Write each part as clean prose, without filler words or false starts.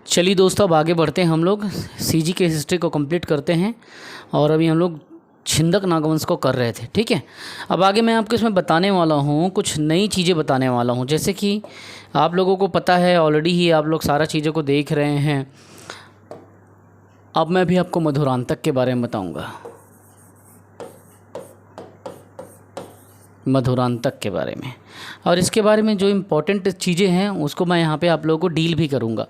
चलिए दोस्तों, अब आगे बढ़ते हैं। हम लोग सीजी के हिस्ट्री को कंप्लीट करते हैं और अभी हम लोग छिंदक नागवंश को कर रहे थे। ठीक है, अब आगे मैं आपको इसमें बताने वाला हूँ, कुछ नई चीज़ें बताने वाला हूँ। जैसे कि आप लोगों को पता है ऑलरेडी ही, आप लोग सारा चीज़ों को देख रहे हैं। अब मैं भी आपको मधुरांतक के बारे में बताऊँगा, मधुरांतक के बारे में, और इसके बारे में जो इम्पोर्टेंट चीज़ें हैं उसको मैं यहाँ पे आप लोगों को डील भी करूँगा।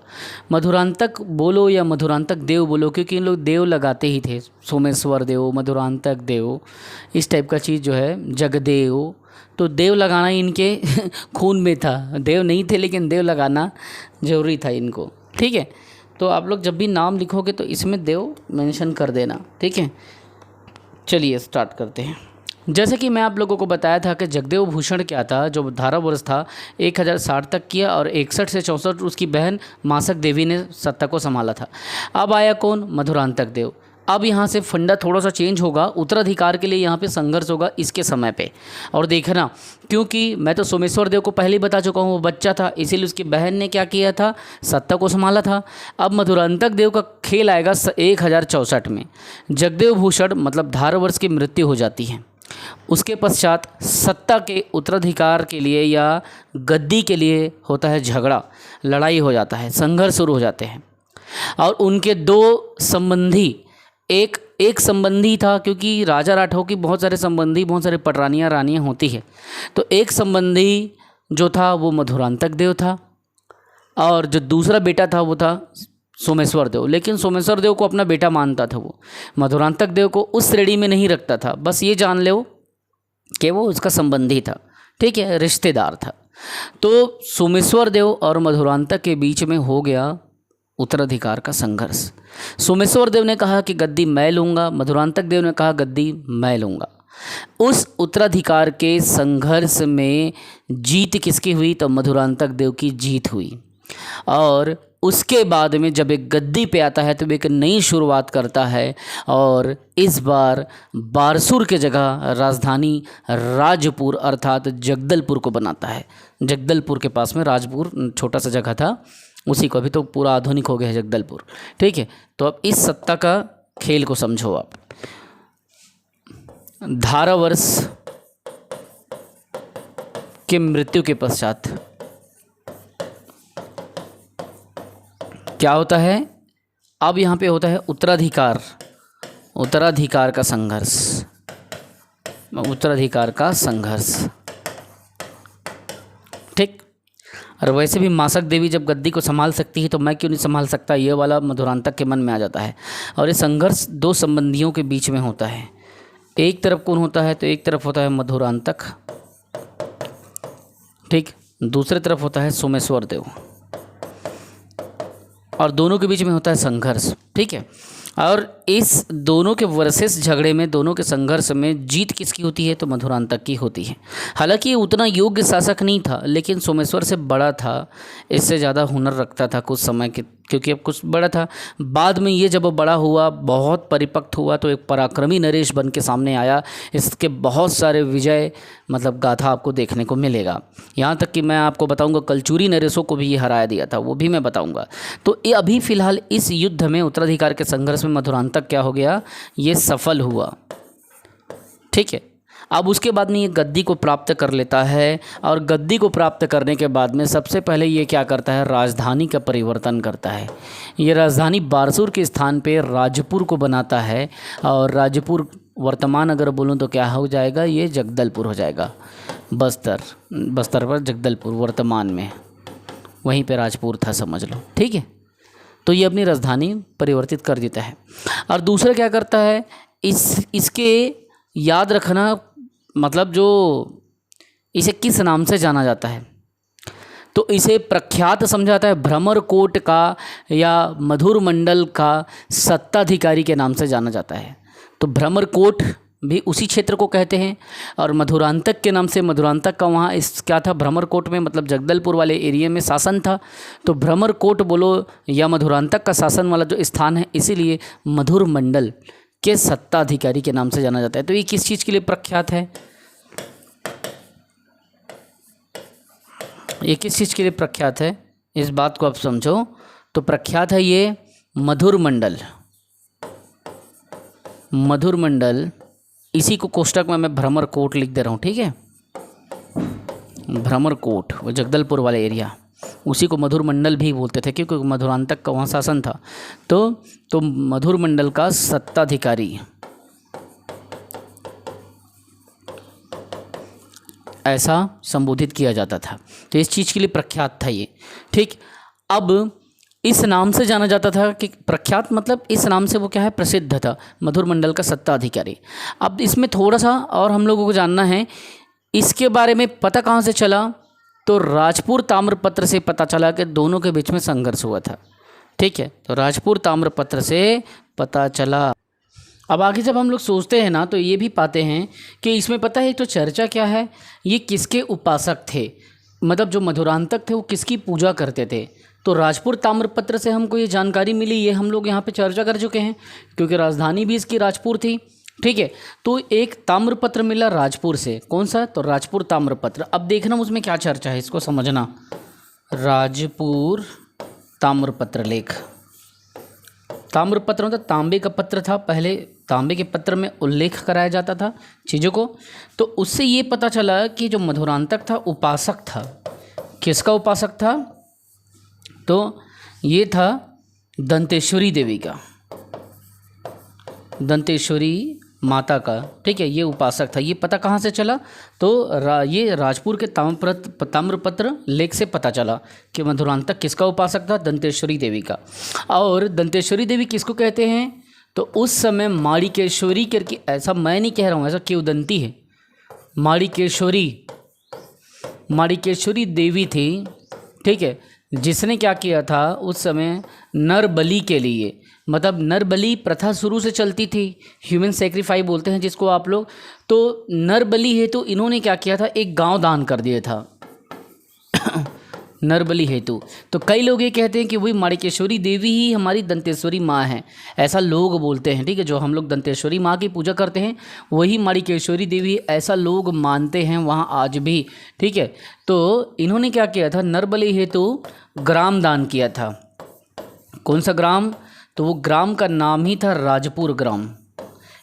मधुरांतक बोलो या मधुरांतक देव बोलो, क्योंकि इन लोग देव लगाते ही थे। सोमेश्वर देव, मधुरांतक देव, इस टाइप का चीज़ जो है, जगदेव, तो देव लगाना इनके खून में था। देव नहीं थे लेकिन देव लगाना ज़रूरी था इनको। ठीक है, तो आप लोग जब भी नाम लिखोगे तो इसमें देव मेंशन कर देना। ठीक है, चलिए स्टार्ट करते हैं। जैसे कि मैं आप लोगों को बताया था कि जगदेव भूषण क्या था, जो धारावर्ष था 1060 तक किया और 61 से 64 उसकी बहन मासक देवी ने सत्ता को संभाला था। अब आया कौन? मधुरांतक देव। अब यहाँ से फंडा थोड़ा सा चेंज होगा, उत्तराधिकार के लिए यहाँ पे संघर्ष होगा इसके समय पे। और देखना, क्योंकि मैं तो सोमेश्वर देव को पहले ही बता चुका हूँ, वो बच्चा था, इसीलिए उसकी बहन ने क्या किया था, सत्ता को संभाला था। अब मधुरांतक देव का खेल आएगा 1064 में। जगदेव भूषण मतलब धारावर्ष की मृत्यु हो जाती है। उसके पश्चात सत्ता के उत्तराधिकार के लिए या गद्दी के लिए होता है झगड़ा, लड़ाई हो जाता है, संघर्ष शुरू हो जाते हैं। और उनके दो संबंधी, एक संबंधी था, क्योंकि राजा राठौर की बहुत सारे संबंधी, बहुत सारे पटरानियाँ रानियाँ होती है, तो एक संबंधी जो था वो मधुरांतक देव था, और जो दूसरा बेटा था वो था सोमेश्वर देव। लेकिन सोमेश्वर देव को अपना बेटा मानता था वो, मधुरांतक देव को उस श्रेणी में नहीं रखता था। बस ये जान लो कि वो उसका संबंधी था। ठीक है, रिश्तेदार था। तो सोमेश्वर देव और मधुरांतक के बीच में हो गया उत्तराधिकार का संघर्ष। सोमेश्वर देव ने कहा कि गद्दी मैं लूँगा, मधुरांतक देव ने कहा गद्दी मैं लूँगा। उस उत्तराधिकार के संघर्ष में जीत किसकी हुई? तो मधुरांतक देव की जीत हुई। और उसके बाद में जब एक गद्दी पे आता है तो एक नई शुरुआत करता है, और इस बार बारसूर के जगह राजधानी राजपुर अर्थात जगदलपुर को बनाता है। जगदलपुर के पास में राजपुर छोटा सा जगह था, उसी को, अभी तो पूरा आधुनिक हो गया है जगदलपुर। ठीक है, तो अब इस सत्ता का खेल को समझो आप। धारावर्ष के मृत्यु के पश्चात क्या होता है? अब यहाँ पे होता है उत्तराधिकार का संघर्ष, उत्तराधिकार का संघर्ष। ठीक, और वैसे भी मासक देवी जब गद्दी को संभाल सकती है तो मैं क्यों नहीं संभाल सकता, ये वाला मधुरांतक के मन में आ जाता है। और ये संघर्ष दो संबंधियों के बीच में होता है। एक तरफ कौन होता है? तो एक तरफ होता है मधुरांतक, ठीक, दूसरे तरफ होता है सोमेश्वर देव, और दोनों के बीच में होता है संघर्ष। ठीक है, और इस दोनों के वर्सेस झगड़े में, दोनों के संघर्ष में जीत किसकी होती है? तो मधुरांतक की होती है। हालांकि ये उतना योग्य शासक नहीं था, लेकिन सोमेश्वर से बड़ा था, इससे ज़्यादा हुनर रखता था कुछ समय के, क्योंकि अब कुछ बड़ा था। बाद में ये जब बड़ा हुआ, बहुत परिपक्व हुआ, तो एक पराक्रमी नरेश बन के सामने आया। इसके बहुत सारे विजय मतलब गाथा आपको देखने को मिलेगा। यहाँ तक कि मैं आपको बताऊंगा कलचुरी नरेशों को भी ये हराया दिया था, वो भी मैं बताऊंगा। तो ये अभी फ़िलहाल इस युद्ध में, उत्तराधिकार के संघर्ष में मधुरांतक क्या हो गया? ये सफल हुआ। ठीक है, अब उसके बाद में ये गद्दी को प्राप्त कर लेता है, और गद्दी को प्राप्त करने के बाद में सबसे पहले ये क्या करता है? राजधानी का परिवर्तन करता है। ये राजधानी बारसूर के स्थान पे राजपुर को बनाता है, और राजपुर वर्तमान अगर बोलूँ तो क्या हो जाएगा? ये जगदलपुर हो जाएगा। बस्तर पर जगदलपुर वर्तमान में, वहीं पे राजपुर था समझ लो। ठीक है, तो ये अपनी राजधानी परिवर्तित कर देता है। और दूसरा क्या करता है? इसके याद रखना, मतलब जो इसे किस नाम से जाना जाता है, तो इसे प्रख्यात समझा जाता है भ्रमरकोट का या मधुर मंडल का सत्ताधिकारी के नाम से जाना जाता है। तो भ्रमरकोट भी उसी क्षेत्र को कहते हैं, और मधुरांतक के नाम से, मधुरांतक का वहाँ इस क्या था, भ्रमरकोट में, मतलब जगदलपुर वाले एरिया में शासन था। तो भ्रमरकोट बोलो या मधुरांतक का शासन वाला जो स्थान है, इसीलिए मधुर मंडल के सत्ताधिकारी के नाम से जाना जाता है। तो ये किस चीज़ के लिए प्रख्यात है? ये किस चीज़ के लिए प्रख्यात है, इस बात को आप समझो। तो प्रख्यात है ये मधुर मंडल। मधुर मंडल, इसी को कोष्टक में मैं भ्रमर कोट लिख दे रहा हूँ, ठीक है। भ्रमर कोट, वो जगदलपुर वाले एरिया, उसी को मधुर मंडल भी बोलते थे क्योंकि मधुरांतक का वहाँ शासन था। तो मधुर मंडल का सत्ताधिकारी ऐसा संबोधित किया जाता था। तो इस चीज़ के लिए प्रख्यात था ये, ठीक। अब इस नाम से जाना जाता था कि प्रख्यात मतलब इस नाम से वो क्या है, प्रसिद्ध था, मधुर मंडल का सत्ताधिकारी। अब इसमें थोड़ा सा और हम लोगों को जानना है, इसके बारे में पता कहाँ से चला, तो राजपुर ताम्रपत्र से पता चला कि दोनों के बीच में संघर्ष हुआ था, ठीक है। तो राजपुर ताम्रपत्र से पता चला। अब आगे जब हम लोग सोचते हैं ना, तो ये भी पाते हैं कि इसमें पता है तो चर्चा क्या है, ये किसके उपासक थे, मतलब जो मधुरांतक थे वो किसकी पूजा करते थे। तो राजपुर ताम्रपत्र से हमको ये जानकारी मिली, ये हम लोग यहाँ पे चर्चा कर चुके हैं क्योंकि राजधानी भी इसकी राजपुर थी, ठीक है। तो एक ताम्रपत्र मिला राजपुर से, कौन सा, तो राजपुर ताम्रपत्र। अब देखना उसमें क्या चर्चा है, इसको समझना। राजपुर ताम्रपत्र लेख, ताम्रपत्र मतलब तांबे का पत्र था, पहले तांबे के पत्र में उल्लेख कराया जाता था चीज़ों को। तो उससे ये पता चला कि जो मधुरांतक था उपासक था, किसका उपासक था, तो ये था दंतेश्वरी देवी का, दंतेश्वरी माता का, ठीक है, ये उपासक था। ये पता कहाँ से चला, तो ये राजपुर के ताम्रपत्र लेख से पता चला कि मधुरांतक किसका उपासक था, दंतेश्वरी देवी का। और दंतेश्वरी देवी किसको कहते हैं, तो उस समय माणिकेश्वरी करके, ऐसा मैं नहीं कह रहा हूँ, ऐसा किंवदंती है, माणिकेश्वरी देवी थी, ठीक है, जिसने क्या किया था उस समय नर बलि के लिए, मतलब नर बलि प्रथा शुरू से चलती थी, ह्यूमन सेक्रीफाइस बोलते हैं जिसको आप लोग। तो नर बलि हेतु इन्होंने क्या किया था, एक गांव दान कर दिया था नर बलि हेतु। तो कई लोग ये कहते हैं कि वही माणिकेश्वरी देवी ही हमारी दंतेश्वरी माँ है, ऐसा लोग बोलते हैं, ठीक है। जो हम लोग दंतेश्वरी माँ की पूजा करते हैं वही माणिकेश्वरी देवी, ऐसा लोग मानते हैं वहाँ आज भी, ठीक है। तो इन्होंने क्या किया था, नर बलि हेतु ग्राम दान किया था। कौन सा ग्राम, तो वो ग्राम का नाम ही था राजपुर ग्राम।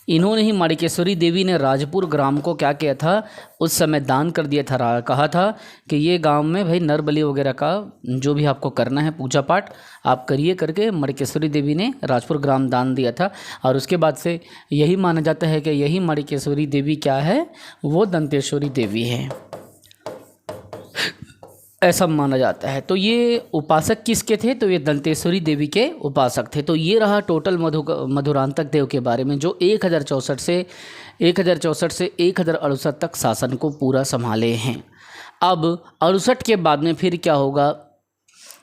इन्होंने ही, माणिकेश्वरी देवी ने राजपुर ग्राम को क्या किया था, उस समय दान कर दिया था। कहा था कि ये गांव में भाई नर बलि वगैरह का जो भी आपको करना है पूजा पाठ आप करिए करके माणिकेश्वरी देवी ने राजपुर ग्राम दान दिया था। और उसके बाद से यही माना जाता है कि यही माणिकेश्वरी देवी क्या है, वो दंतेश्वरी देवी है, ऐसा माना जाता है। तो ये उपासक किसके थे, तो ये दंतेश्वरी देवी के उपासक थे। तो ये रहा टोटल मधुरांतक देव के बारे में, जो 1064 से 1068 तक शासन को पूरा संभाले हैं। अब 68 के बाद में फिर क्या होगा,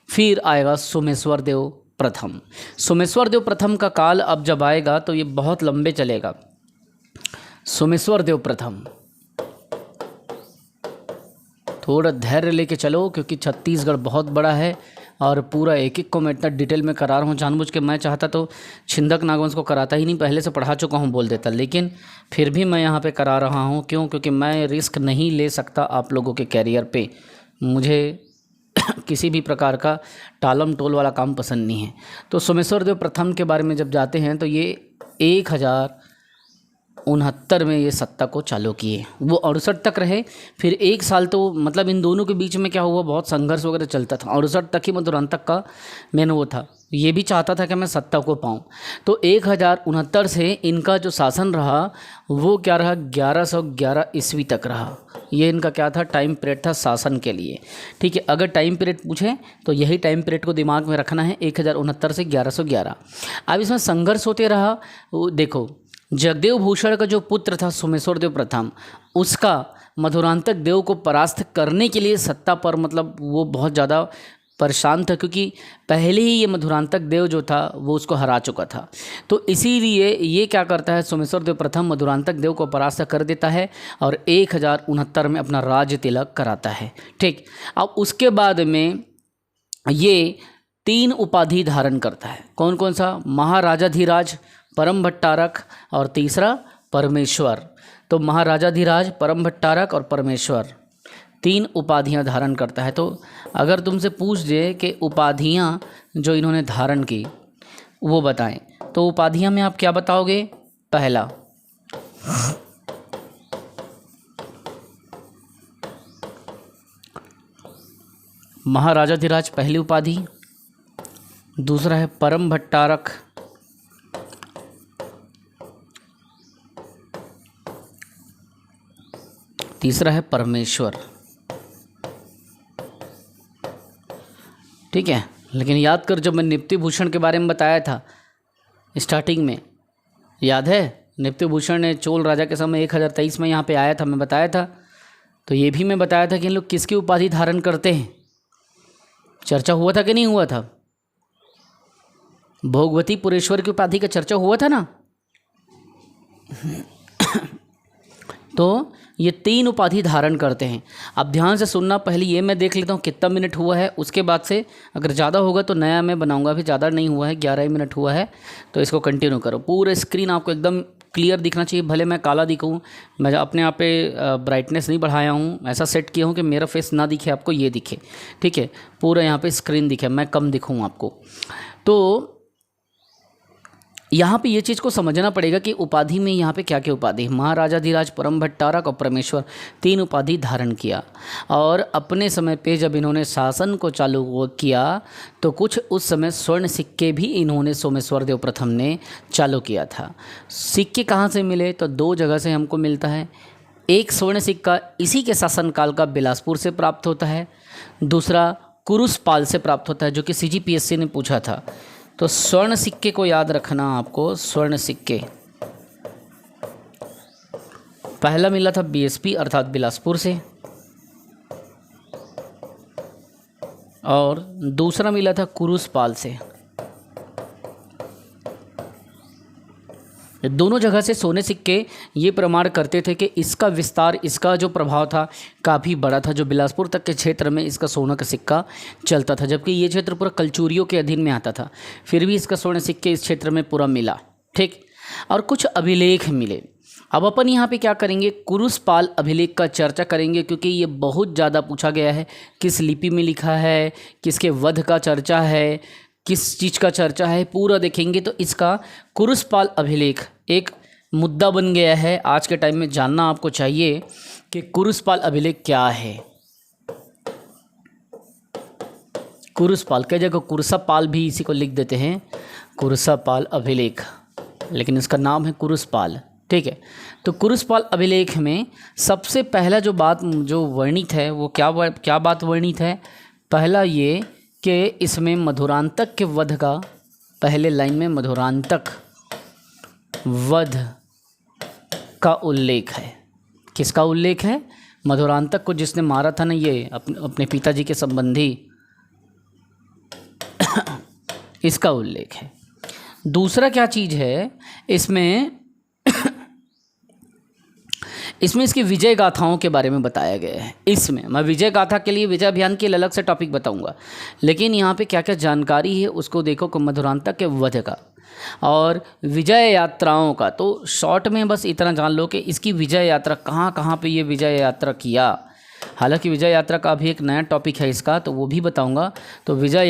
फिर आएगा सोमेश्वर देव प्रथम। सोमेश्वर देव प्रथम का काल अब जब आएगा तो ये बहुत लंबे चलेगा। सोमेश्वर देव प्रथम, थोड़ा धैर्य लेके चलो क्योंकि छत्तीसगढ़ बहुत बड़ा है और पूरा एक एक को मैं इतना डिटेल में करा रहा हूँ जानबूझ के। मैं चाहता तो छिंदक नागवंश को कराता ही नहीं, पहले से पढ़ा चुका हूँ बोल देता, लेकिन फिर भी मैं यहाँ पे करा रहा हूँ। क्यों, क्योंकि मैं रिस्क नहीं ले सकता आप लोगों के कैरियर पे। मुझे किसी भी प्रकार का टालम टोल वाला काम पसंद नहीं है। तो सोमेश्वर देव प्रथम के बारे में जब जाते हैं तो ये 1069 में ये सत्ता को चालू किए। वो 68 तक रहे, फिर एक साल तो मतलब इन दोनों के बीच में क्या हुआ, बहुत संघर्ष वगैरह चलता था। 68 तक ही मधुरांतक का मैंने वो था, ये भी चाहता था कि मैं सत्ता को पाऊँ। तो 1069 से इनका जो शासन रहा वो क्या रहा, 1111 ईस्वी तक रहा। ये इनका क्या था, टाइम पीरियड था शासन के लिए, ठीक है। अगर टाइम पीरियड पूछे तो यही टाइम पीरियड को दिमाग में रखना है, 1069 से 1111। अब इसमें संघर्ष होते रहा। देखो, जगदेव भूषण का जो पुत्र था सोमेश्वर देव प्रथम, उसका मधुरांतक देव को परास्त करने के लिए सत्ता पर मतलब वो बहुत ज़्यादा परेशान था, क्योंकि पहले ही ये मधुरांतक देव जो था वो उसको हरा चुका था। तो इसीलिए ये क्या करता है, सोमेश्वर देव प्रथम मधुरांतक देव को परास्त कर देता है और 1069 में अपना राज तिलक कराता है, ठीक। अब उसके बाद में ये 3 उपाधि धारण करता है। कौन कौन सा, महाराजाधिराज, परम भट्टारक और तीसरा परमेश्वर। तो महाराजाधिराज, परम भट्टारक और परमेश्वर, 3 उपाधियां धारण करता है। तो अगर तुमसे पूछ दे कि उपाधियां जो इन्होंने धारण की वो बताएं, तो उपाधियां में आप क्या बताओगे? पहला, महाराजाधिराज पहली उपाधि, दूसरा है परम भट्टारक, तीसरा है परमेश्वर। ठीक है, लेकिन याद कर, जब मैं निप्ति भूषण के बारे में बताया था स्टार्टिंग में, याद है? निप्ति भूषण ने चोल राजा के समय 1023 में यहाँ पे आया था, मैं बताया था। तो ये भी मैं बताया था कि इन लोग किसकी उपाधि धारण करते हैं। चर्चा हुआ था कि नहीं हुआ था? भोगवती पुरेश्वर की उपाधि का चर्चा हुआ था ना। तो ये 3 उपाधि धारण करते हैं। अब ध्यान से सुनना, पहले ये मैं देख लेता हूँ कितना मिनट हुआ है, उसके बाद से अगर ज़्यादा होगा तो नया मैं बनाऊंगा। अभी ज़्यादा नहीं हुआ है, 11 मिनट हुआ है, तो इसको कंटिन्यू करो। पूरा स्क्रीन आपको एकदम क्लियर दिखना चाहिए, भले मैं काला दिखूँ। मैं अपने आप पे ब्राइटनेस नहीं बढ़ाया हूँ, ऐसा सेट किया हूँ कि मेरा फेस ना दिखे आपको, ये दिखे। ठीक है, पूरा यहाँ पे स्क्रीन दिखे, मैं कम दिखूँ आपको। तो यहाँ पे ये चीज़ को समझना पड़ेगा कि उपाधि में यहाँ पे क्या क्या उपाधि है। महाराजाधिराज, परम भट्टारक और परमेश्वर, 3 उपाधि धारण किया। और अपने समय पे जब इन्होंने शासन को चालू किया तो कुछ उस समय स्वर्ण सिक्के भी इन्होंने सोमेश्वर देव प्रथम ने चालू किया था। सिक्के कहाँ से मिले? तो 2 जगह से हमको मिलता है। एक स्वर्ण सिक्का इसी के शासनकाल का बिलासपुर से प्राप्त होता है, दूसरा कुरुसपाल से प्राप्त होता है, जो कि CGPSC ने पूछा था। तो स्वर्ण सिक्के को याद रखना आपको। स्वर्ण सिक्के पहला मिला था BSP अर्थात बिलासपुर से, और दूसरा मिला था कुरुसपाल से। दोनों जगह से सोने सिक्के ये प्रमाण करते थे कि इसका विस्तार, इसका जो प्रभाव था काफ़ी बड़ा था। जो बिलासपुर तक के क्षेत्र में इसका सोना का सिक्का चलता था, जबकि ये क्षेत्र पूरा कलचूरियों के अधीन में आता था, फिर भी इसका स्वर्ण सिक्के इस क्षेत्र में पूरा मिला। ठीक, और कुछ अभिलेख मिले। अब अपन यहाँ पे क्या करेंगे? कुरुसपाल अभिलेख का चर्चा करेंगे, क्योंकि ये बहुत ज़्यादा पूछा गया है। किस लिपि में लिखा है, किसके वध का चर्चा है, किस चीज़ का चर्चा है, पूरा देखेंगे। तो इसका कुरुसपाल अभिलेख एक मुद्दा बन गया है। आज के टाइम में जानना आपको चाहिए कि कुरुसपाल अभिलेख क्या है। कुरुसपाल कई जगह कुरसापाल भी इसी को लिख देते हैं, कुरसापाल अभिलेख, लेकिन इसका नाम है कुरुसपाल। ठीक है, तो कुरुसपाल अभिलेख में सबसे पहला जो बात जो वर्णित है वो क्या बात वर्णित है? पहला ये कि इसमें मधुरांतक के वध का, पहले लाइन में मधुरांतक वध का उल्लेख है। किसका उल्लेख है? मधुरांतक को जिसने मारा था ना, ये अपने पिताजी के संबंधी, इसका उल्लेख है। दूसरा क्या चीज़ है इसमें? इसमें इसकी विजय गाथाओं के बारे में बताया गया है। इसमें मैं विजय गाथा के लिए, विजय अभियान के लिए अलग से टॉपिक बताऊंगा, लेकिन यहाँ पे क्या क्या जानकारी है उसको देखो। को मधुरांतक के वध का और विजय यात्राओं का, तो शॉर्ट में बस इतना जान लो कि इसकी विजय यात्रा कहाँ कहाँ पे ये विजय यात्रा किया। हालांकि विजय यात्रा का अभी एक नया टॉपिक है इसका, तो वो भी बताऊँगा। तो विजय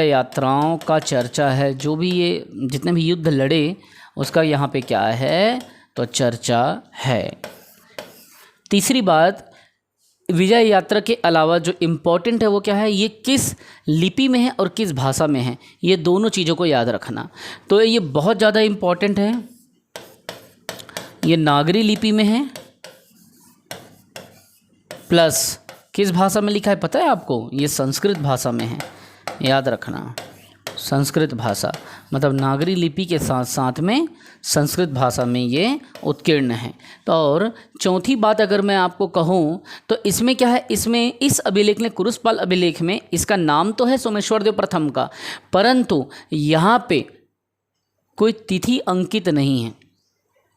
यात्राओं का चर्चा है, जो भी ये जितने भी युद्ध लड़े उसका यहाँ पे क्या है तो चर्चा है। तीसरी बात, विजय यात्रा के अलावा जो इम्पोर्टेंट है वो क्या है? ये किस लिपि में है और किस भाषा में है, ये दोनों चीज़ों को याद रखना। तो ये बहुत ज़्यादा इम्पोर्टेंट है। ये नागरी लिपि में है, प्लस किस भाषा में लिखा है पता है आपको? ये संस्कृत भाषा में है, याद रखना। संस्कृत भाषा मतलब नागरी लिपि के साथ साथ में संस्कृत भाषा में ये उत्कीर्ण है। तो और चौथी बात अगर मैं आपको कहूँ तो इसमें क्या है? इसमें इस अभिलेख में, कुरुसपाल अभिलेख में, इसका नाम तो है सोमेश्वर देव प्रथम का, परंतु यहाँ पे कोई तिथि अंकित नहीं है।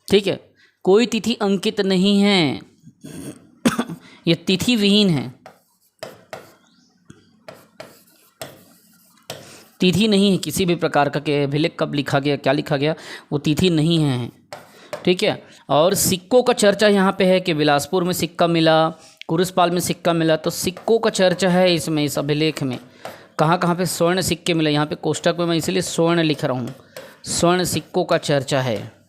ठीक है, कोई तिथि अंकित नहीं है, ये तिथि विहीन है, तिथि नहीं है किसी भी प्रकार का कि अभिलेख कब लिखा गया, क्या लिखा गया, वो तिथि नहीं है। ठीक है, और सिक्कों का चर्चा यहाँ पे है कि बिलासपुर में सिक्का मिला, कुरुसपाल में सिक्का मिला, तो सिक्कों का चर्चा है इसमें, इस अभिलेख में कहाँ कहाँ पे स्वर्ण सिक्के मिले। यहाँ पे कोष्टक में मैं इसलिए स्वर्ण लिख रहा हूँ, स्वर्ण सिक्कों का चर्चा है।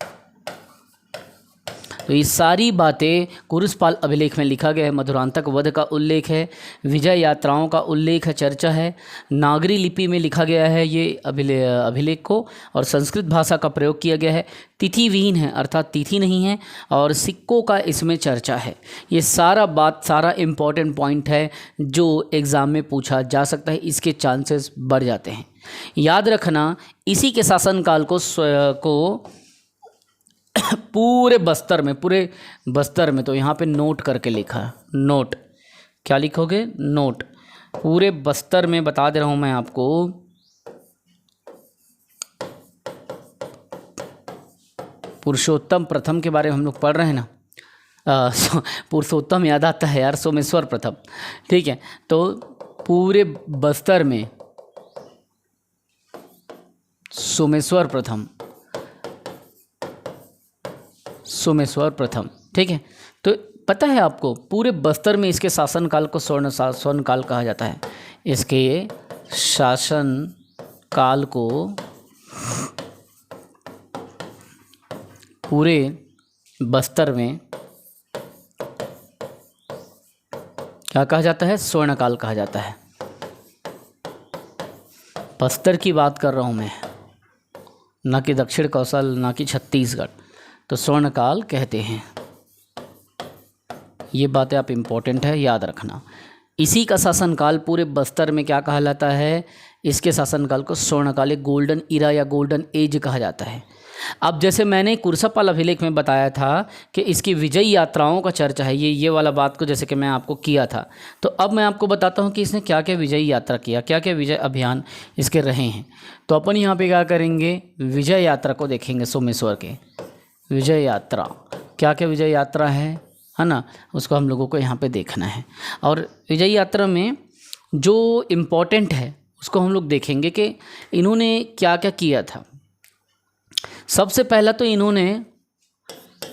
तो ये सारी बातें कुरुसपाल अभिलेख में लिखा गया है। मधुरांतक वध का उल्लेख है, विजय यात्राओं का उल्लेख है, चर्चा है, नागरी लिपि में लिखा गया है ये अभिलेख को, और संस्कृत भाषा का प्रयोग किया गया है। तिथिविहीन है, अर्थात तिथि नहीं है, और सिक्कों का इसमें चर्चा है। ये सारा इम्पॉर्टेंट पॉइंट है जो एग्ज़ाम में पूछा जा सकता है, इसके चांसेस बढ़ जाते हैं। याद रखना, इसी के शासनकाल को पूरे बस्तर में तो यहाँ पे नोट करके लिखा है, नोट क्या लिखोगे, नोट। पूरे बस्तर में बता दे रहा हूँ मैं आपको, पुरुषोत्तम प्रथम के बारे में हम लोग पढ़ रहे हैं ना, पुरुषोत्तम याद आता है यार, सोमेश्वर प्रथम, ठीक है। तो पूरे बस्तर में सोमेश्वर प्रथम, ठीक है। तो पता है आपको, पूरे बस्तर में इसके शासनकाल को स्वर्ण काल कहा जाता है। इसके शासन काल को पूरे बस्तर में क्या कहा जाता है, स्वर्ण काल कहा जाता है। बस्तर की बात कर रहा हूँ मैं, ना कि दक्षिण कौशल, ना कि छत्तीसगढ़। तो स्वर्ण काल कहते हैं। ये बातें आप इम्पोर्टेंट है, याद रखना। इसी का शासनकाल पूरे बस्तर में क्या कहा जाता है, इसके शासनकाल को स्वर्णकाल, गोल्डन इरा या गोल्डन एज कहा जाता है। अब जैसे मैंने कुरुसपाल अभिलेख में बताया था कि इसकी विजय यात्राओं का चर्चा है, ये वाला बात को जैसे कि मैं आपको किया था, तो अब मैं आपको बताता हूँ कि इसने क्या क्या विजय यात्रा किया, क्या क्या विजय अभियान इसके रहे हैं। तो अपन यहाँ पे क्या करेंगे, विजय यात्रा को देखेंगे। सोमेश्वर के विजय यात्रा, क्या क्या विजय यात्रा है ना, उसको हम लोगों को यहाँ पे देखना है। और विजय यात्रा में जो इम्पोर्टेंट है उसको हम लोग देखेंगे कि इन्होंने क्या क्या किया था। सबसे पहला तो इन्होंने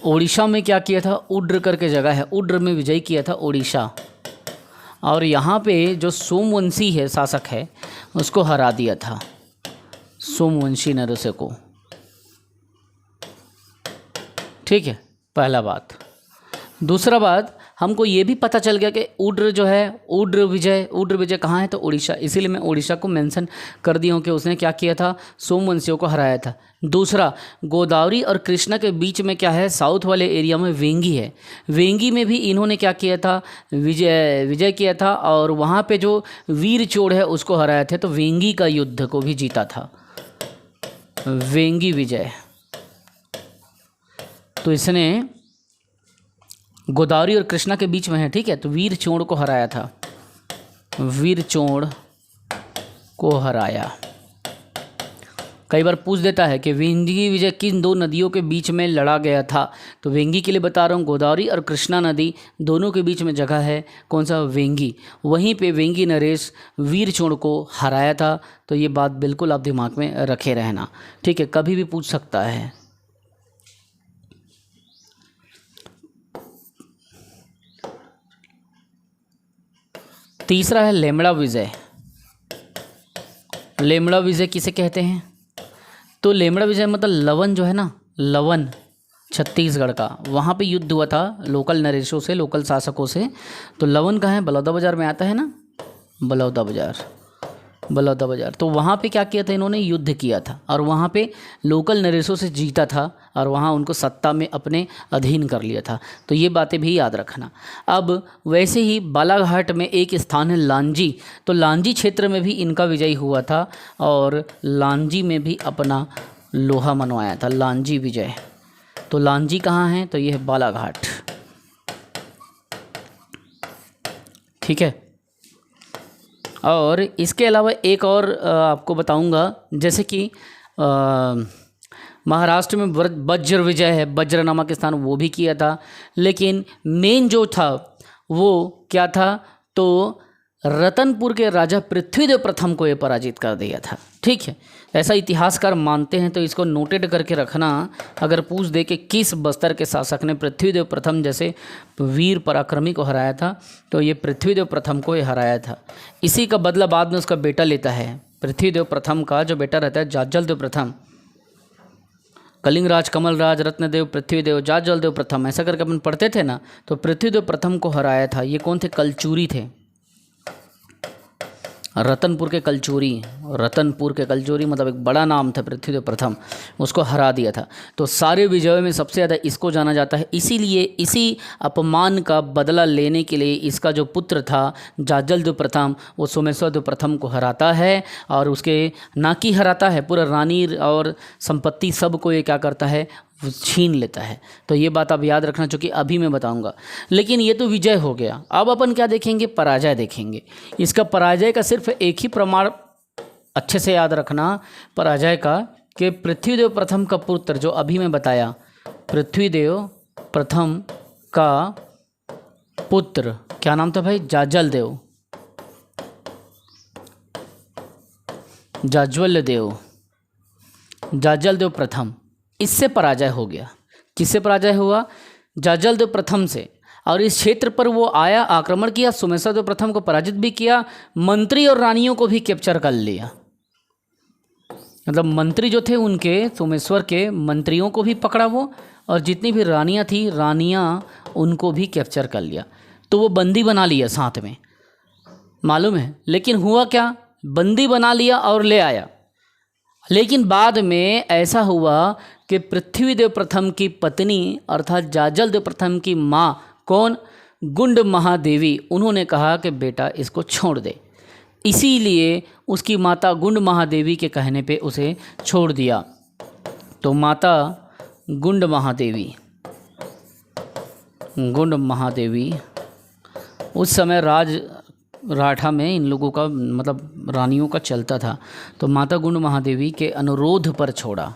ओडिशा में क्या किया था, उड्र करके जगह है, उड्र में विजय किया था ओडिशा, और यहाँ पे जो सोमवंशी है शासक है उसको हरा दिया था, सोमवंशी नरसे को, ठीक है, पहला बात। दूसरा बात, हमको ये भी पता चल गया कि उड्र जो है, उड्र विजय कहाँ है, तो उड़ीसा, इसीलिए मैं उड़ीसा को मेंशन कर दिया हूँ कि उसने क्या किया था, सोमवंशियों को हराया था। दूसरा, गोदावरी और कृष्णा के बीच में क्या है, साउथ वाले एरिया में वेंगी है, वेंगी में भी इन्होंने क्या किया था, विजय किया था, और वहाँ पे जो वीर चोड़ है उसको हराया था, तो वेंगी का युद्ध को भी जीता था, वेंगी विजय। तो इसने गोदावरी और कृष्णा के बीच में है, ठीक है, तो वीर चोड़ को हराया था, वीर चोड़ को हराया। कई बार पूछ देता है कि वेंगी विजय किन दो नदियों के बीच में लड़ा गया था, तो वेंगी के लिए बता रहा हूँ, गोदावरी और कृष्णा नदी दोनों के बीच में जगह है, कौन सा, वेंगी। वहीं पे वेंगी नरेश वीर चोड़ को हराया था। तो ये बात बिल्कुल आप दिमाग में रखे रहना, ठीक है, कभी भी पूछ सकता है। तीसरा है लेमड़ा विजय। लेमड़ा विजय किसे कहते हैं, तो लेमड़ा विजय मतलब लवन जो है ना, लवन छत्तीसगढ़ का, वहाँ पे युद्ध हुआ था लोकल नरेशों से, लोकल शासकों से। तो लवन कहाँ है, बलौदाबाजार में आता है ना, बलौदाबाजार। तो वहाँ पे क्या किया था, इन्होंने युद्ध किया था, और वहाँ पे लोकल नरेशों से जीता था, और वहाँ उनको सत्ता में अपने अधीन कर लिया था। तो ये बातें भी याद रखना। अब वैसे ही बालाघाट में एक स्थान है लांजी, तो लांजी क्षेत्र में भी इनका विजय हुआ था, और लांजी में भी अपना लोहा मनवाया था, लांजी विजय। तो लांजी कहाँ है, तो ये है बालाघाट, ठीक है। और इसके अलावा एक और आपको बताऊंगा, जैसे कि महाराष्ट्र में वज्र विजय है, वज्र नामक स्थान, वो भी किया था। लेकिन मेन जो था वो क्या था, तो रतनपुर के राजा पृथ्वीदेव प्रथम को ये पराजित कर दिया था। ठीक है, ऐसा इतिहासकार मानते हैं, तो इसको नोटेड करके रखना। अगर पूछ दे कि किस बस्तर के शासक ने पृथ्वीदेव प्रथम जैसे वीर पराक्रमी को हराया था, तो ये पृथ्वीदेव प्रथम को ये हराया था। इसी का बदला बाद में उसका बेटा लेता है। पृथ्वीदेव प्रथम का जो बेटा रहता है जाज्जलदेव प्रथम, कलिंगराज, कमलराज, रत्नदेव, पृथ्वीदेव, जाज्जलदेव प्रथम, ऐसा करके अपन पढ़ते थे ना। तो पृथ्वीदेव प्रथम को हराया था। ये कौन थे? कलचूरी थे, रतनपुर के कलचूरी। रतनपुर के कलचूरी मतलब एक बड़ा नाम था पृथ्वीदेव प्रथम, उसको हरा दिया था। तो सारे विजयों में सबसे ज़्यादा इसको जाना जाता है। इसीलिए इसी अपमान का बदला लेने के लिए इसका जो पुत्र था जाज्जलदेव प्रथम, वो सोमेश्वरदेव प्रथम को हराता है, और उसके ना कि हराता है, पूरा रानी और संपत्ति सब को ये क्या करता है? वो छीन लेता है। तो ये बात आप याद रखना, चूँकि अभी मैं बताऊंगा। लेकिन ये तो विजय हो गया। अब अपन क्या देखेंगे? पराजय देखेंगे। इसका पराजय का सिर्फ एक ही प्रमाण अच्छे से याद रखना पराजय का, कि पृथ्वीदेव प्रथम का पुत्र जो अभी मैं बताया, पृथ्वीदेव प्रथम का पुत्र क्या नाम था भाई? जाज्जलदेव, जाज्जलदेव प्रथम, इससे पराजय हो गया। किससे पराजय हुआ? जाज्जलदेव प्रथम से। और इस क्षेत्र पर वो आया, आक्रमण किया, सोमेश्वरदेव प्रथम को पराजित भी किया, मंत्री और रानियों को भी कैप्चर कर लिया। मतलब मंत्री जो थे उनके, सोमेश्वर के मंत्रियों को भी पकड़ा वो, और जितनी भी रानियां थी, रानियां उनको भी कैप्चर कर लिया। तो वो बंदी बना लिया साथ में, मालूम है। लेकिन हुआ क्या? बंदी बना लिया और ले आया। लेकिन बाद में ऐसा हुआ कि पृथ्वीदेव प्रथम की पत्नी अर्थात जाज्जलदेव प्रथम की माँ, कौन? गुंड महादेवी, उन्होंने कहा कि बेटा इसको छोड़ दे। इसीलिए उसकी माता गुंड महादेवी के कहने पे उसे छोड़ दिया। तो माता गुंड महादेवी उस समय राठा में इन लोगों का मतलब रानियों का चलता था। तो माता गुंड महादेवी के अनुरोध पर छोड़ा,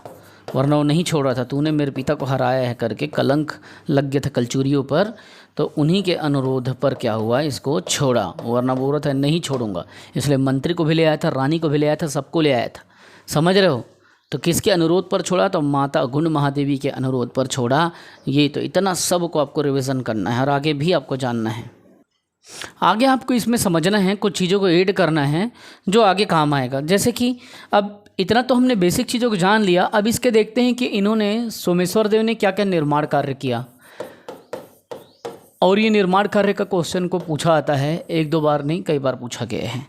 वरना वो नहीं छोड़ रहा था। तूने मेरे पिता को हराया है करके कलंक लग गया था कलचूरियों पर। तो उन्हीं के अनुरोध पर क्या हुआ? इसको छोड़ा, वरना बोल रहा था नहीं छोड़ूंगा। इसलिए मंत्री को भी ले आया था, रानी को भी ले आया था, सबको ले आया था। समझ रहे हो? तो किसके अनुरोध पर छोड़ा? तो माता गुंड महादेवी के अनुरोध पर छोड़ा। ये तो इतना सब को आपको रिविज़न करना है और आगे भी आपको जानना है। आगे आपको इसमें समझना है, कुछ चीज़ों को ऐड करना है जो आगे काम आएगा। जैसे कि अब इतना तो हमने बेसिक चीज़ों को जान लिया। अब इसके देखते हैं कि इन्होंने, सोमेश्वर देव ने क्या क्या निर्माण कार्य किया। और ये निर्माण कार्य का क्वेश्चन को पूछा आता है, एक दो बार नहीं, कई बार पूछा गया है।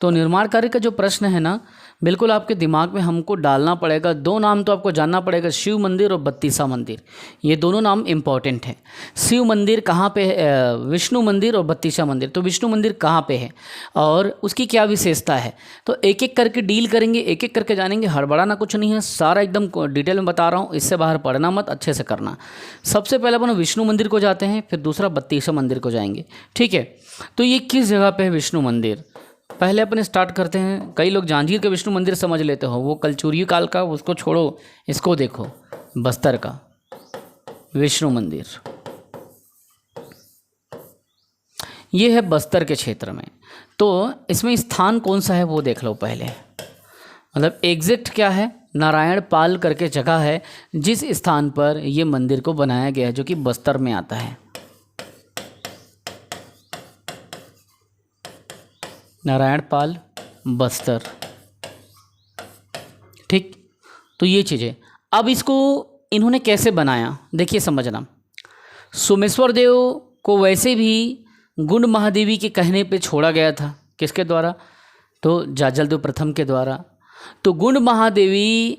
तो निर्माण कार्य का जो प्रश्न है ना, बिल्कुल आपके दिमाग में हमको डालना पड़ेगा। दो नाम तो आपको जानना पड़ेगा, शिव मंदिर और बत्तीसा मंदिर। ये दोनों नाम इम्पॉर्टेंट है। शिव मंदिर कहाँ पे है? विष्णु मंदिर और बत्तीसा मंदिर। तो विष्णु मंदिर कहाँ पे है और उसकी क्या विशेषता है? तो एक एक करके डील करेंगे, एक एक करके जानेंगे। हड़बड़ाना कुछ नहीं है, सारा एकदम डिटेल में बता रहा हूँ, इससे बाहर पढ़ना मत, अच्छे से करना। सबसे पहले अपन विष्णु मंदिर को जाते हैं, फिर दूसरा बत्तीसा मंदिर को जाएंगे। ठीक है, तो ये किस जगह पे है विष्णु मंदिर? पहले अपन स्टार्ट करते हैं। कई लोग जांजगीर के विष्णु मंदिर समझ लेते हो, वो कलचूरी काल का, उसको छोड़ो, इसको देखो, बस्तर का विष्णु मंदिर। ये है बस्तर के क्षेत्र में। तो इसमें स्थान कौन सा है वो देख लो पहले। मतलब एग्जैक्ट क्या है? नारायण पाल करके जगह है जिस स्थान पर ये मंदिर को बनाया गया है, जो कि बस्तर में आता है। नारायण पाल, बस्तर। ठीक, तो ये चीज़ें। अब इसको इन्होंने कैसे बनाया देखिए, समझना। सोमेश्वर देव को वैसे भी गुंड महादेवी के कहने पे छोड़ा गया था। किसके द्वारा? तो जाज्जलदेव प्रथम के द्वारा। तो गुंड महादेवी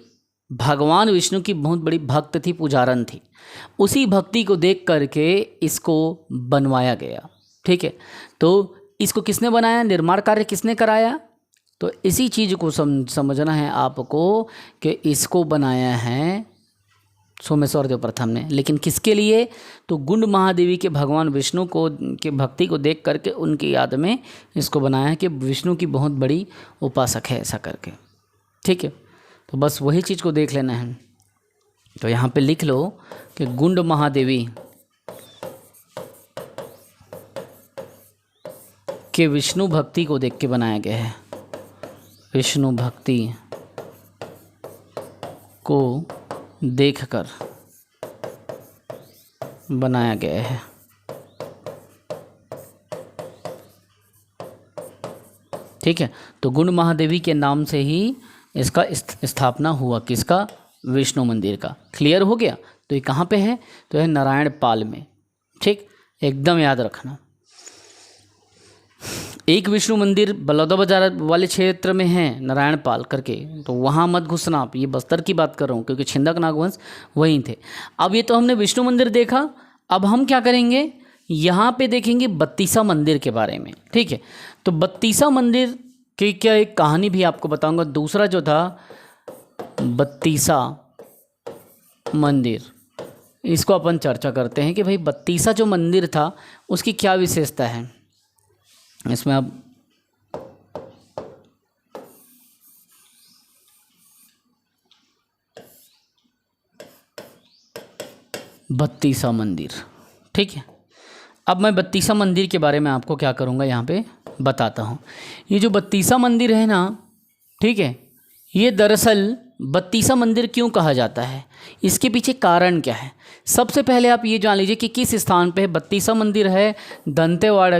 भगवान विष्णु की बहुत बड़ी भक्त थी, पुजारन थी। उसी भक्ति को देख करके इसको बनवाया गया। ठीक है, तो इसको किसने बनाया? निर्माण कार्य किसने कराया? तो इसी चीज़ को समझना है आपको कि इसको बनाया है सोमेश्वर देव प्रथम ने। लेकिन किसके लिए? तो गुंड महादेवी के भगवान विष्णु को के भक्ति को देख करके उनकी याद में इसको बनाया है कि विष्णु की बहुत बड़ी उपासक है, ऐसा करके। ठीक है, तो बस वही चीज़ को देख लेना है। तो यहाँ पे लिख लो कि गुंड महादेवी कि विष्णु भक्ति को देख के बनाया गया है, विष्णु भक्ति को देखकर बनाया गया है। ठीक है, तो गुण महादेवी के नाम से ही इसका स्थापना हुआ, किसका? विष्णु मंदिर का। क्लियर हो गया? तो ये कहाँ पे है? तो है नारायण पाल में। ठीक, एकदम याद रखना। एक विष्णु मंदिर बलौदा बाजार वाले क्षेत्र में है, नारायण पाल करके, तो वहाँ मत घुसना आप। ये बस्तर की बात कर रहा हूँ क्योंकि छिंदक नागवंश वहीं थे। अब ये तो हमने विष्णु मंदिर देखा, अब हम क्या करेंगे, यहाँ पे देखेंगे बत्तीसा मंदिर के बारे में। ठीक है, तो बत्तीसा मंदिर की क्या एक कहानी भी आपको बताऊंगा। दूसरा जो था बत्तीसा मंदिर, इसको अपन चर्चा करते हैं कि भाई बत्तीसा जो मंदिर था उसकी क्या विशेषता है। इसमें अब बत्तीसा मंदिर, ठीक है। अब मैं बत्तीसा मंदिर के बारे में आपको क्या करूँगा, यहाँ पे बताता हूँ। ये जो बत्तीसा मंदिर है ना, ठीक है, ये दरअसल बत्तीसा मंदिर क्यों कहा जाता है, इसके पीछे कारण क्या है। सबसे पहले आप ये जान लीजिए कि किस स्थान पे बत्तीसा मंदिर है। दंतेवाड़ा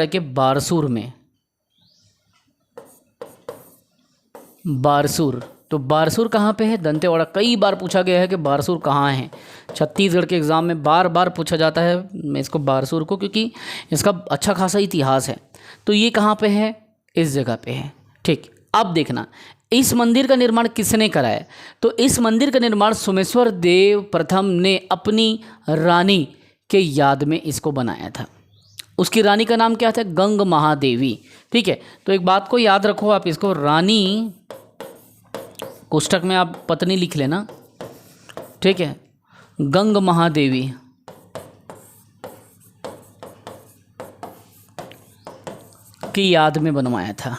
के बारसूर में। बारसूर, तो बारसूर कहाँ पे है? दंतेवाड़ा। कई बार पूछा गया है कि बारसूर कहाँ है। छत्तीसगढ़ के एग्ज़ाम में बार बार पूछा जाता है मैं इसको बारसूर को, क्योंकि इसका अच्छा खासा इतिहास है। तो ये कहाँ पे है? इस जगह पे है। ठीक, अब देखना इस मंदिर का निर्माण किसने कराया। तो इस मंदिर का निर्माण सोमेश्वर देव प्रथम ने अपनी रानी के याद में इसको बनाया था। उसकी रानी का नाम क्या था? गंग महादेवी। ठीक है, तो एक बात को याद रखो आप, इसको रानी कोष्टक में आप पत्नी लिख लेना। ठीक है, गंग महादेवी की याद में बनवाया था।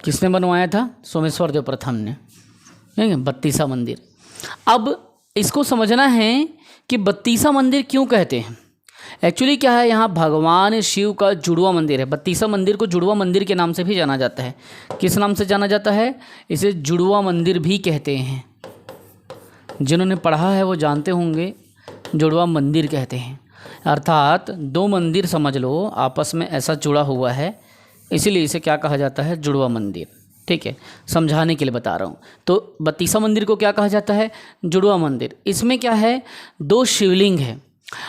किसने बनवाया था? सोमेश्वर देव प्रथम ने। ठीक है, बत्तीसा मंदिर। अब इसको समझना है कि बत्तीसा मंदिर क्यों कहते हैं। एक्चुअली क्या है, यहाँ भगवान शिव का जुड़वा मंदिर है। बत्तीसा मंदिर को जुड़वा मंदिर के नाम से भी जाना जाता है। किस नाम से जाना जाता है? इसे जुड़वा मंदिर भी कहते हैं। जिन्होंने पढ़ा है वो जानते होंगे, जुड़वा मंदिर कहते हैं। अर्थात दो मंदिर समझ लो आपस में ऐसा जुड़ा हुआ है, इसीलिए इसे क्या कहा जाता है? जुड़वा मंदिर। ठीक है, समझाने के लिए बता रहा हूँ। तो बत्तीसा मंदिर को क्या कहा जाता है? जुड़वा मंदिर। इसमें क्या है, दो शिवलिंग है,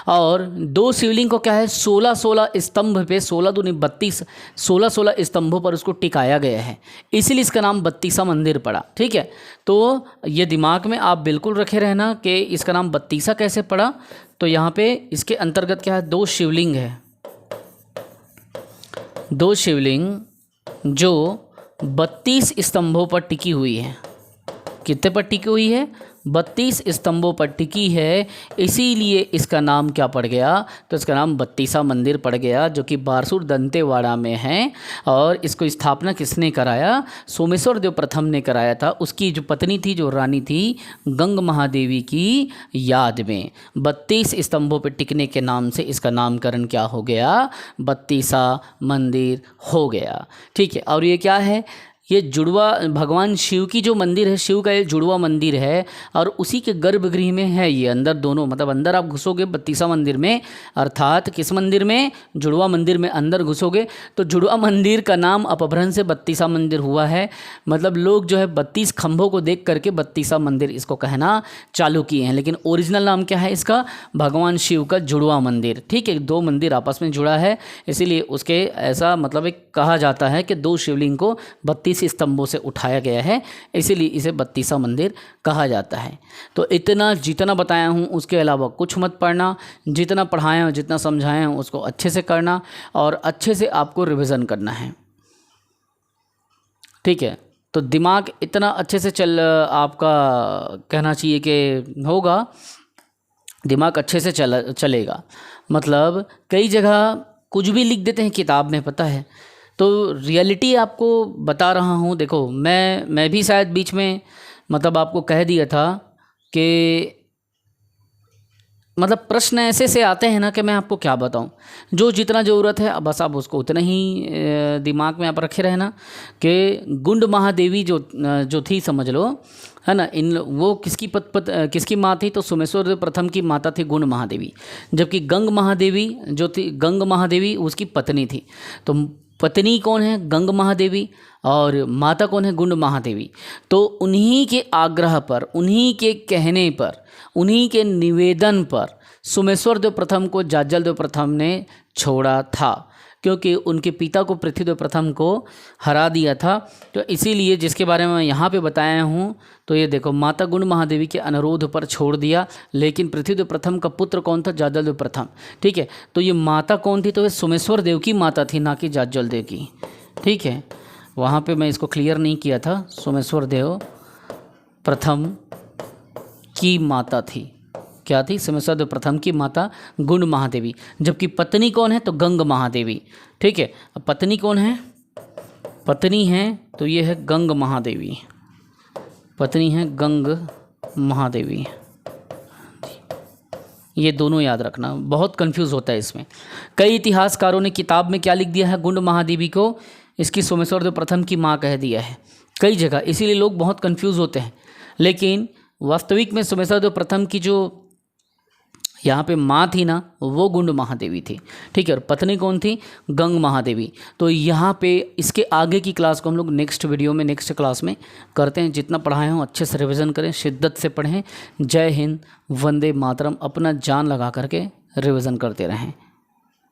और दो शिवलिंग को क्या है, 16-16 स्तंभ पे, 16 दूनी 32, 16-16 स्तंभों पर उसको टिकाया गया है, इसीलिए इसका नाम बत्तीसा मंदिर पड़ा। ठीक है, तो ये दिमाग में आप बिल्कुल रखे रहना कि इसका नाम बत्तीसा कैसे पड़ा। तो यहाँ पे इसके अंतर्गत क्या है, दो शिवलिंग है, दो शिवलिंग जो 32 स्तंभों पर टिकी हुई है। कितने पर टिकी हुई है? 32 स्तंभों पर टिकी है, इसीलिए इसका नाम क्या पड़ गया? तो इसका नाम बत्तीसा मंदिर पड़ गया, जो कि बारसूर दंतेवाड़ा में है। और इसको स्थापना किसने कराया? सोमेश्वर देव प्रथम ने कराया था। उसकी जो पत्नी थी, जो रानी थी, गंग महादेवी की याद में 32 स्तंभों पर टिकने के नाम से इसका नामकरण क्या हो गया? बत्तीसा मंदिर हो गया। ठीक है, और ये क्या है? ये जुड़वा भगवान शिव की जो मंदिर है, शिव का ये जुड़वा मंदिर है, और उसी के गर्भगृह में है ये। अंदर दोनों, मतलब अंदर आप घुसोगे बत्तीसा मंदिर में, अर्थात किस मंदिर में? जुड़वा मंदिर में अंदर घुसोगे तो जुड़वा मंदिर का नाम अपभ्रंश से बत्तीसा मंदिर हुआ है। मतलब लोग जो है 32 खंभों को देख करके बत्तीसा मंदिर इसको कहना चालू किए हैं, लेकिन ओरिजिनल नाम क्या है इसका? भगवान शिव का जुड़वा मंदिर। ठीक है, दो मंदिर आपस में जुड़ा है, इसीलिए उसके ऐसा मतलब एक कहा जाता है कि दो शिवलिंग को 32 स्तंभों से उठाया गया है, इसीलिए इसे बत्तीसा मंदिर कहा जाता है। तो इतना जितना बताया हूँ उसके अलावा कुछ मत पढ़ना, जितना पढ़ाया हूँ, जितना समझाया हूँ उसको अच्छे से करना, और अच्छे से आपको रिवीजन करना है। ठीक है, तो दिमाग इतना अच्छे से आपका कहना चाहिए कि होगा, दिमाग अच्छे से चलेगा। मतलब कई जगह कुछ भी लिख देते हैं किताब में, पता है, तो रियलिटी आपको बता रहा हूँ। देखो मैं भी शायद बीच में मतलब आपको कह दिया था कि मतलब प्रश्न ऐसे से आते हैं ना कि मैं आपको क्या बताऊं। जो जितना ज़रूरत है बस आप उसको उतना ही दिमाग में आप रखे रहना कि गुंड महादेवी जो थी, समझ लो, है ना, वो किसकी माँ थी? तो सोमेश्वर देव प्रथम की माता थी गुंड महादेवी, जबकि गंग महादेवी जो थी, गंग महादेवी उसकी पत्नी थी। तो पत्नी कौन है? गंग महादेवी, और माता कौन है? गुंड महादेवी। तो उन्हीं के आग्रह पर, उन्हीं के कहने पर, उन्हीं के निवेदन पर सोमेश्वर देव प्रथम को जाज्जल देव प्रथम ने छोड़ा था, क्योंकि उनके पिता को पृथ्वीदेव प्रथम को हरा दिया था। तो इसीलिए जिसके बारे में मैं यहाँ पे बताया हूँ, तो ये देखो, माता गुंड महादेवी के अनुरोध पर छोड़ दिया। लेकिन पृथ्वीदेव प्रथम का पुत्र कौन था? जाज्जल देव प्रथम। ठीक है, तो ये माता कौन थी? तो वे सोमेश्वर देव की माता थी, ना कि जाज्जल देव की। ठीक है, वहाँ पे मैं इसको क्लियर नहीं किया था। सोमेश्वर देव प्रथम की माता थी, क्या थी? सोमेश्वर देव प्रथम की माता गुंड महादेवी, जबकि पत्नी कौन है? तो गंग महादेवी। ठीक है, अब पत्नी कौन है? पत्नी है तो ये है गंग महादेवी, पत्नी है गंग महादेवी। ये दोनों याद रखना, बहुत कंफ्यूज होता है इसमें। कई इतिहासकारों ने किताब में क्या लिख दिया है? गुंड महादेवी को इसकी सोमेश्वर देव प्रथम की माँ कह दिया है कई जगह, इसीलिए लोग बहुत कंफ्यूज होते हैं। लेकिन वास्तविक में सोमेश्वर देव प्रथम की जो यहाँ पे माँ थी ना, वो गुंड महादेवी थी। ठीक है, और पत्नी कौन थी? गंग महादेवी। तो यहाँ पे इसके आगे की क्लास को हम लोग नेक्स्ट वीडियो में, नेक्स्ट क्लास में करते हैं। जितना पढ़ाए हों अच्छे से रिवीजन करें, शिद्दत से पढ़ें। जय हिंद, वंदे मातरम। अपना जान लगा करके रिवीजन करते रहें।